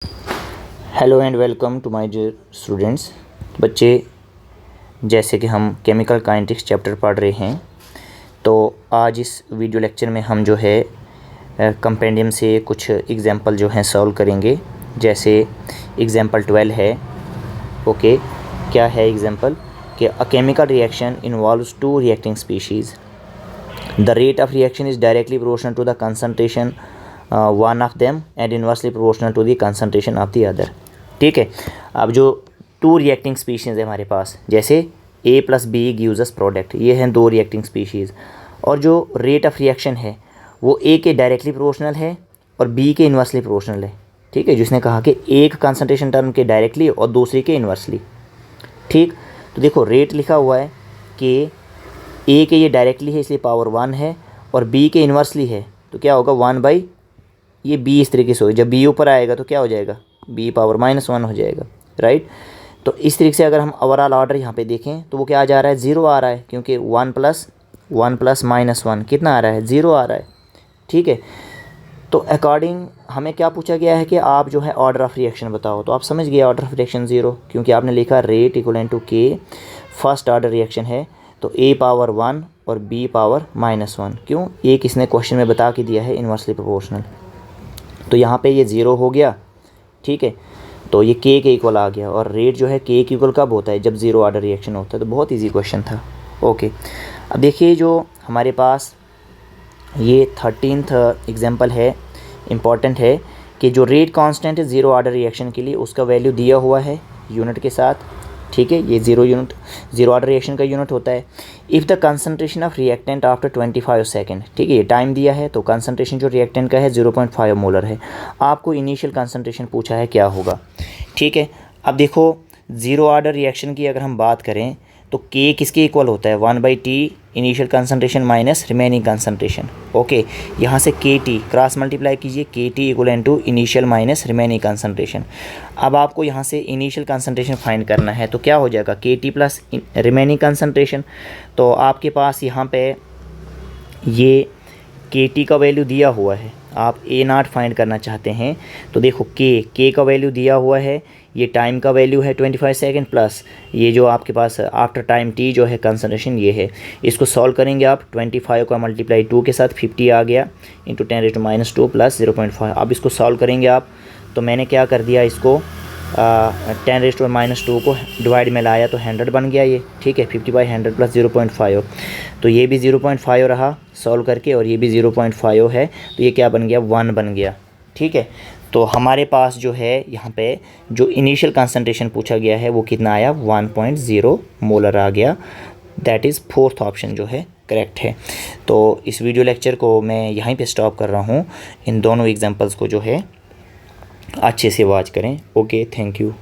Hello and welcome to my dear students. बच्चे, जैसे कि हम केमिकल काइनेटिक्स चैप्टर पढ़ रहे हैं, तो आज इस वीडियो लेक्चर में हम जो है कंपेंडियम से कुछ एग्जांपल जो हैं सॉल्व करेंगे। जैसे एग्जांपल 12 है। ओके, क्या है एग्जांपल कि a chemical reaction involves two reacting species, the rate of reaction is directly proportional to the concentration one of them and inversely proportional to the concentration of the other. ठीक है। अब जो to reacting species है हमारे पास, जैसे A + B gives us product, ये हैं दो रिएक्टिंग स्पीशीज़, और जो रेट ऑफ रिएक्शन है वो A के डायरेक्टली प्रोपोर्शनल है और B के इन्वर्सली प्रोपोर्शनल है। ठीक है, जिसने कहा कि एक कंसनट्रेशन टर्म के डायरेक्टली और दूसरी के इन्वर्सली। ठीक, तो देखो रेट लिखा हुआ है कि A के ये डायरेक्टली है इसलिए पावर 1 है, और B के इन्वर्सली है तो क्या होगा 1/, ये B इस तरीके से हो, जब B ऊपर आएगा तो क्या हो जाएगा, B पावर -1 हो जाएगा। राइट, तो इस तरीके से अगर हम ओवरऑल ऑर्डर यहाँ पे देखें तो वो क्या आ जा रहा है, 0 आ रहा है, क्योंकि 1 + 1 + -1 कितना आ रहा है, 0 आ रहा है। ठीक है, तो अकॉर्डिंग हमें क्या पूछा गया है कि आप जो है ऑर्डर ऑफ रिएक्शन बताओ, तो आप समझ गए ऑर्डर ऑफ रिएक्शन 0, क्योंकि आपने लिखा rate equal to K, first order reaction है, तो A पावर 1 और B पावर -1। क्यों, एक इसने क्वेश्चन में बता के दिया है इन्वर्सली प्रोपोर्शनल, तो यहाँ पे ये 0 हो गया। ठीक है, तो ये K के इक्वल आ गया, और रेट जो है K के इक्वल कब होता है, जब 0 ऑर्डर रिएक्शन होता है। तो बहुत इजी क्वेश्चन था। ओके, अब देखिए जो हमारे पास ये 13th एग्जांपल है, इम्पॉर्टेंट है कि जो रेट कांस्टेंट है 0 ऑर्डर रिएक्शन के लिए, उसका वैल्यू दिया हुआ है यूनिट के साथ। ठीक है, ये 0 ऑर्डर रिएक्शन का यूनिट होता है। If the concentration of reactant after 25 second, ठीक है, ये टाइम दिया है, तो कंसनट्रेशन जो रिएक्टेंट का है 0.5 मोलर है। आपको इनिशियल कंसनट्रेशन पूछा है क्या होगा। ठीक है, अब देखो 0 ऑर्डर रिएक्शन की अगर हम बात करें तो K किसके इक्वल होता है, 1/T initial concentration minus remaining concentration. Okay, यहाँ से KT क्रॉस मल्टीप्लाई कीजिए, KT equal to initial minus remaining concentration. अब आपको यहाँ से इनिशियल कंसनट्रेशन फाइंड करना है, तो क्या हो जाएगा, KT प्लस रिमेनिंग कंसनट्रेशन। तो आपके पास यहाँ पे ये KT का वैल्यू दिया हुआ है, आप A0 फाइंड करना चाहते हैं, तो देखो K का वैल्यू दिया हुआ है, ये टाइम का वैल्यू है 25 सेकेंड, प्लस ये जो आपके पास आफ्टर टाइम T जो है कंसनट्रेशन ये है। इसको सॉल्व करेंगे आप, 25 का मल्टीप्लाई 2 के साथ 50 आ गया, इंटू 10⁻² प्लस 0.5। अब इसको सॉल्व करेंगे आप, तो मैंने क्या कर दिया, इसको 10⁻² को डिवाइड में लाया तो 100 बन गया ये। ठीक है, 50/100 प्लस 0.5, तो ये भी 0.5 रहा सॉल्व करके, और ये भी 0.5 है, तो ये क्या बन गया, 1 बन गया। ठीक है, तो हमारे पास जो है यहाँ पे जो इनिशियल कंसनट्रेशन पूछा गया है वो कितना आया, 1.0 मोलर आ गया। दैट इज़ 4th ऑप्शन जो है करेक्ट है। तो इस वीडियो लेक्चर को मैं यहीं पे स्टॉप कर रहा हूँ। इन दोनों एग्जांपल्स को जो है अच्छे से वॉच करें। Okay, thank you.